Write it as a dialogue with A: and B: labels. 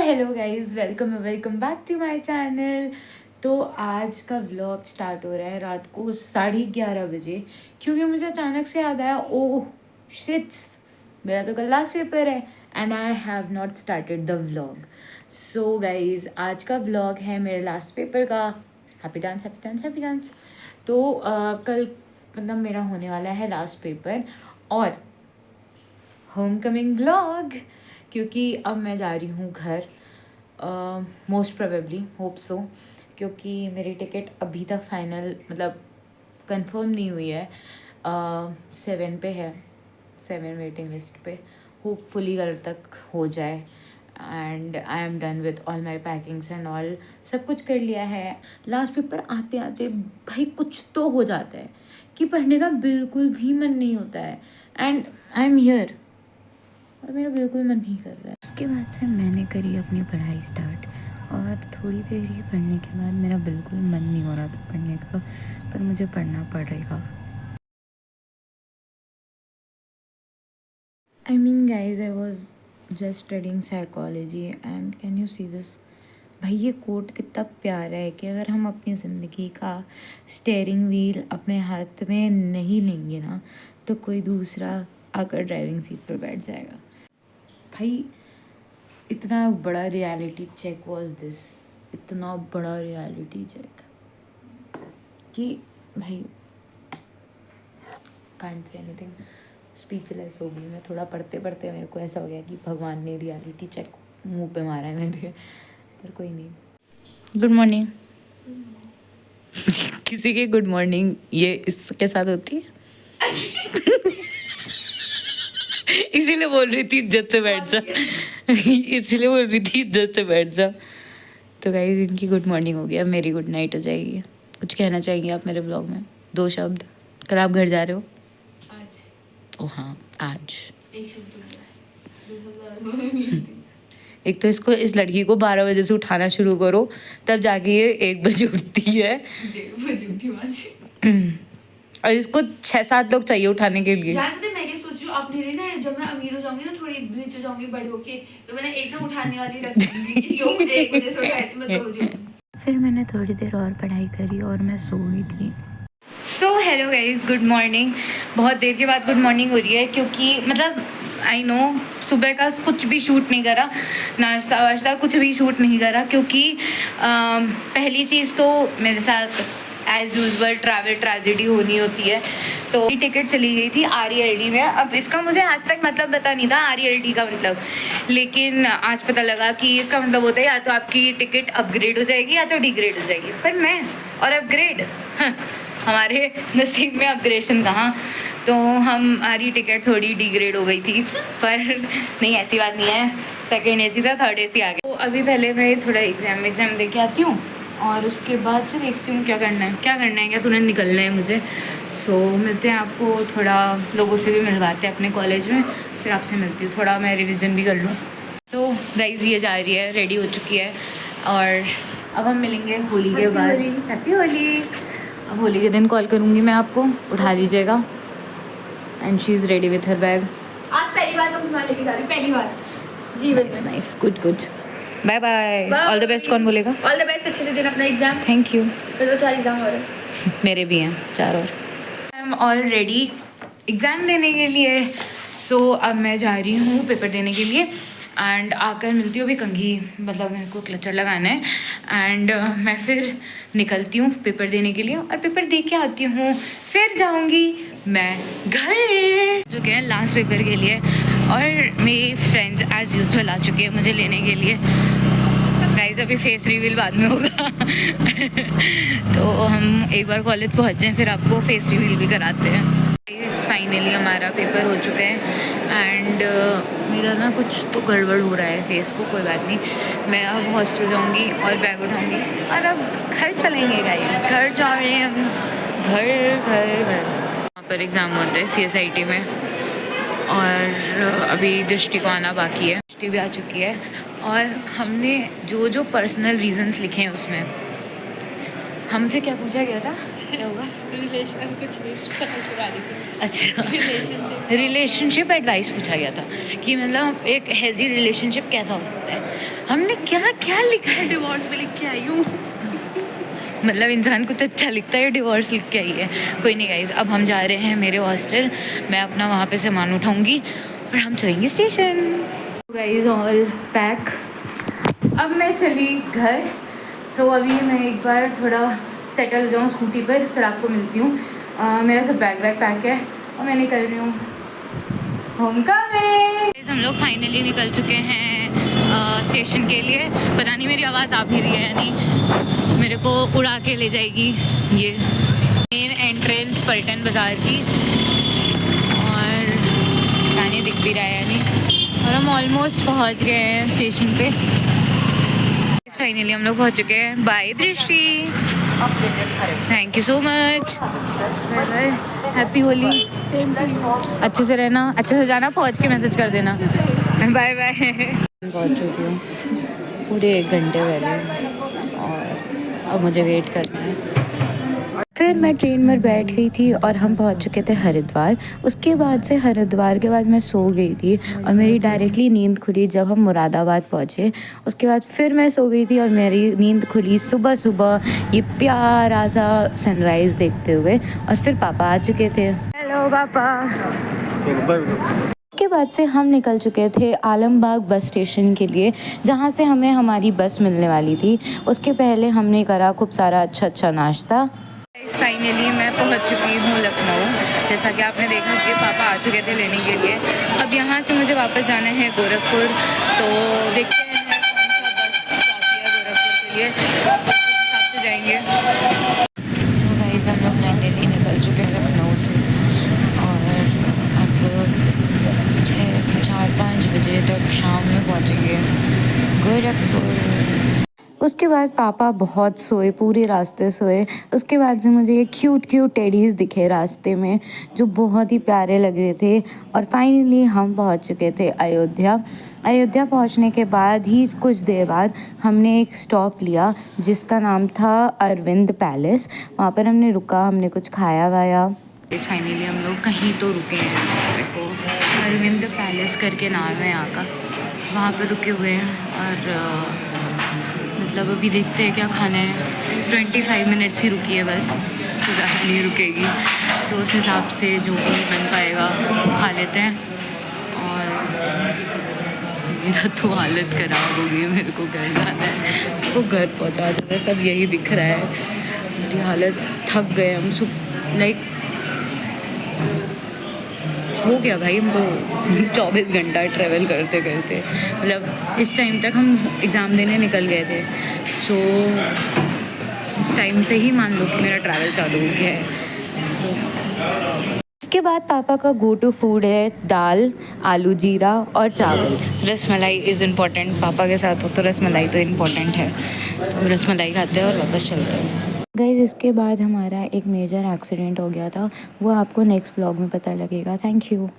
A: Hello guys, welcome back to my channel. तो आज का व्लॉग स्टार्ट हो रहा है रात को 11:30 बजे, क्योंकि मुझे अचानक से याद आया, ओह शिट्स, मेरा तो कल लास्ट पेपर है and I have not started the vlog. So guys, आज का व्लॉग है मेरे लास्ट पेपर का। Happy dance happy dance happy dance. तो कल मतलब मेरा होने वाला है लास्ट पेपर और होम कमिंग व्लॉग, क्योंकि अब मैं जा रही हूँ घर। मोस्ट प्रोबेबली, होप सो, क्योंकि मेरी टिकट अभी तक फाइनल मतलब कंफर्म नहीं हुई है। 7 पे है, 7 वेटिंग लिस्ट पे। होपफुली कल तक हो जाए and I am done with all my packings and all. सब कुछ कर लिया है। लास्ट पेपर आते आते भाई कुछ तो हो जाता है कि पढ़ने का बिल्कुल भी मन नहीं होता है एंड आई एम हियर और मेरा बिल्कुल मन नहीं कर रहा है। उसके बाद से मैंने करी अपनी पढ़ाई स्टार्ट और थोड़ी देर ही पढ़ने के बाद मेरा बिल्कुल मन नहीं हो रहा था पढ़ने का, पर मुझे पढ़ना पड़ेगा। I mean guys, I was just studying psychology and can you see this. भाई ये कोट कितना प्यारा है कि अगर हम अपनी ज़िंदगी का स्टेयरिंग व्हील अपने हाथ में नहीं लेंगे ना, तो कोई दूसरा आकर ड्राइविंग सीट पर बैठ जाएगा। भाई इतना बड़ा रियलिटी चेक वाज दिस, इतना बड़ा रियलिटी चेक कि भाई कांट से एनीथिंग, स्पीचलेस हो गई मैं। थोड़ा पढ़ते पढ़ते मेरे को ऐसा हो गया कि भगवान ने रियलिटी चेक मुंह पे मारा है मेरे, पर कोई नहीं। Good morning. किसी की गुड मॉर्निंग ये इसके साथ होती है। इसीलिए बोल रही थी इज्जत से बैठ जा। इसीलिए बोल रही थी इज्जत से बैठ जा। तो गाइस, इनकी गुड मॉर्निंग हो गया, मेरी गुड नाइट हो जाएगी। कुछ कहना चाहेंगे आप मेरे ब्लॉग में? 2 शब्द। कल आप घर जा रहे हो?
B: आज।
A: ओ हाँ, आज।
B: एक
A: तो इसको, इस लड़की को 12 बजे से उठाना शुरू करो, तब जाके ये 1 बजे उठती है।
B: 1:30 बजे उठी
A: और इसको 6-7 लोग चाहिए उठाने के लिए।
B: यार पता मैं क्या सोच रही हूँ, अब धीरे ना जब मैं अमीर हो जाऊंगी ना, थोड़ी रिच हो जाऊंगी बड़े होके, तो मैंने एक ना उठाने वाली रख दी जो मुझे 1 बजे से उठाए थी, मैं 2 बजे।
A: फिर मैंने थोड़ी देर और पढ़ाई करी और मैं सो गई थी। So hello guys, good morning. बहुत देर के बाद गुड मॉर्निंग हो रही है, क्योंकि मतलब आई नो सुबह का कुछ भी शूट नहीं करा, नाश्ता वाश्ता कुछ भी शूट नहीं करा, क्योंकि पहली चीज़ तो मेरे साथ एज़ यूजुअल ट्रैवल ट्रेजेडी होनी होती है। तो टिकट चली गई थी RELD में। अब इसका मुझे आज तक मतलब पता नहीं था RELD का मतलब, लेकिन आज पता लगा कि इसका मतलब होता है या तो आपकी टिकट अपग्रेड हो जाएगी या तो डिग्रेड हो जाएगी। पर मैं और अपग्रेड, हमारे नसीब में अपग्रेडेशन कहाँ। तो हमारी टिकट थोड़ी डिग्रेड हो गई थी, पर नहीं, ऐसी बात नहीं है। सेकेंड AC था, थर्ड AC आ गया। तो अभी पहले मैं थोड़ा एग्ज़ाम दे के आती हूँ और उसके बाद से देखती हूँ क्या करना है, क्या तुरंत निकलना है मुझे। सो मिलते हैं आपको, थोड़ा लोगों से भी मिलवाते हैं अपने कॉलेज में, फिर आपसे मिलती हूँ, थोड़ा मैं रिवीजन भी कर लूँ। सो गाइज़, ये जा रही है, रेडी हो चुकी है और अब हम मिलेंगे होली के बाद। हैप्पी होली। अब होली के दिन कॉल करूँगी मैं आपको, उठा लीजिएगा। And she is ready with her bag.
B: आज पहली बार तो घुमा लेके जा रही, पहली बार जीवन में।
A: Nice, good. Bye bye, all the best. कौन बोलेगा?
B: ऑल द बेस्ट, अच्छे से देना अपना एग्जाम।
A: Thank you.
B: फिर तो 4 एग्जाम और है।
A: मेरे भी हैं 4 और। I am all ready exam देने के लिए। सो अब मैं जा रही हूँ पेपर देने के लिए एंड आकर मिलती हूँ। अभी कंघी मतलब मेरे को क्लचर लगाना है एंड मैं फिर निकलती हूँ पेपर देने के लिए और पेपर दे के आती हूँ। फिर जाऊँगी मैं घर। चुके हैं लास्ट पेपर के लिए और मेरी फ्रेंड्स एज़ यूजुअल आ चुके हैं मुझे लेने के लिए। गाइस, अभी फेस रिवील बाद में होगा। तो हम एक बार कॉलेज पहुँच जाएं, फिर आपको फेस रिवील भी कराते हैं। फाइनली हमारा पेपर हो चुका है एंड मेरा ना कुछ तो गड़बड़ हो रहा है फेस को। कोई बात नहीं, मैं अब हॉस्टल जाऊंगी और बैग उठाऊंगी और अब घर चलेंगे गाइस। घर जा रहे हैं हम, घर। वहाँ पर एग्ज़ाम होता है CSIT में और अभी दृष्टि को आना बाकी है। दृष्टि भी आ चुकी है और हमने जो पर्सनल रीजंस लिखे हैं उसमें हमसे क्या पूछा गया था? क्या हुआ?
B: रिलेशन कुछ नहीं, पता चला रही थी।
A: अच्छा,
B: रिलेशनशिप
A: रिलेशनशिप एडवाइस पूछा गया था कि मतलब एक हेल्दी रिलेशनशिप कैसा हो सकता है। हमने क्या क्या लिखा है?
B: डिवोर्स में लिख के आई हूँ।
A: मतलब इंसान कुछ अच्छा लिखता है, डिवोर्स लिख के आई है। कोई नहीं गाइज, अब हम जा रहे हैं मेरे हॉस्टल। मैं अपना वहाँ पे सामान उठाऊँगी और हम चलेंगे स्टेशन। Guys all pack. अब मैं चली घर। सो अभी मैं एक बार थोड़ा सेटल हो जाऊँ स्कूटी पर, फिर आपको मिलती हूँ। मेरा सब बैग पैक है और मैं निकल रही हूँ होम कमिंग। हम लोग फाइनली निकल चुके हैं स्टेशन के लिए। पता नहीं मेरी आवाज़ आ भी रही है या नहीं। मेरे को उड़ा के ले जाएगी ये मेन एंट्रेंस पलटन बाज़ार की, और पानी दिख भी रहा है या नहीं। और हम ऑलमोस्ट पहुंच गए हैं स्टेशन पे। फाइनली हम लोग पहुंच चुके हैं। Bye Drishti, thank you so much. Bye bye, happy Holi. अच्छे से रहना, अच्छे से जाना, पहुंच के मैसेज कर देना। Bye bye. पहुंच चुकी हूँ पूरे 1 घंटे पहले, और अब मुझे वेट करना है। फिर मैं ट्रेन में बैठ गई थी और हम पहुंच चुके थे हरिद्वार। उसके बाद से हरिद्वार के बाद मैं सो गई थी और मेरी डायरेक्टली नींद खुली जब हम मुरादाबाद पहुंचे। उसके बाद फिर मैं सो गई थी और मेरी नींद खुली सुबह सुबह ये प्यारा सा सनराइज़ देखते हुए। और फिर पापा आ चुके थे। हेलो पापा। उसके बाद से हम निकल चुके थे आलमबाग बस स्टेशन के लिए, जहाँ से हमें हमारी बस मिलने वाली थी। उसके पहले हमने करा खूब सारा अच्छा नाश्ता। फाइनली मैं पहुंच चुकी हूँ लखनऊ। जैसा कि आपने देखा कि पापा आ चुके थे लेने के लिए। अब यहाँ से मुझे वापस जाना है गोरखपुर, तो देखते हैं कौन सा बस जाती है गोरखपुर के लिए, उस हिसाब से जाएंगे। तो गाइस हम लोग फाइनली निकल चुके हैं लखनऊ से, और अब 4-5 बजे तक शाम में पहुँचेंगे गोरखपुर। उसके बाद पापा बहुत सोए, पूरे रास्ते सोए। उसके बाद से मुझे ये क्यूट टेडीज़ दिखे रास्ते में, जो बहुत ही प्यारे लग रहे थे। और फाइनली हम पहुंच चुके थे अयोध्या पहुंचने के बाद ही कुछ देर बाद हमने एक स्टॉप लिया जिसका नाम था अरविंद पैलेस। वहाँ पर हमने रुका, हमने कुछ खाया वाया। फाइनली हम लोग कहीं तो रुके हैं। देखो अरविंद पैलेस करके नाम है यहाँ का, वहाँ पर रुके हुए हैं। और मतलब अभी देखते हैं क्या खाना है। 25 मिनट्स ही रुकी है बस, उससे ज़्यादा नहीं रुकेगी। सो उस हिसाब से जो भी बन पाएगा खा लेते हैं। और मेरा तो हालत ख़राब हो गई, मेरे को घर जाना है, मेरे को घर पहुँचा दो, बस अब यही दिख रहा है। मेरी हालत, थक गए हम सब, लाइक हो गया भाई हमको 24 घंटा ट्रैवल करते करते। मतलब इस टाइम तक हम एग्ज़ाम देने निकल गए थे। सो इस टाइम से ही मान लो कि मेरा ट्रैवल चालू हो गया है। सो इसके बाद पापा का गो टू फूड है दाल, आलू जीरा और चावल। रसमलाई इज़ इम्पॉर्टेंट, पापा के साथ हो तो रसमलाई तो इम्पॉर्टेंट है। तो रसमलाई खाते हैं और वापस चलते हैं। गाइस इसके बाद हमारा एक मेजर एक्सीडेंट हो गया था, वो आपको नेक्स्ट व्लॉग में पता लगेगा। Thank you.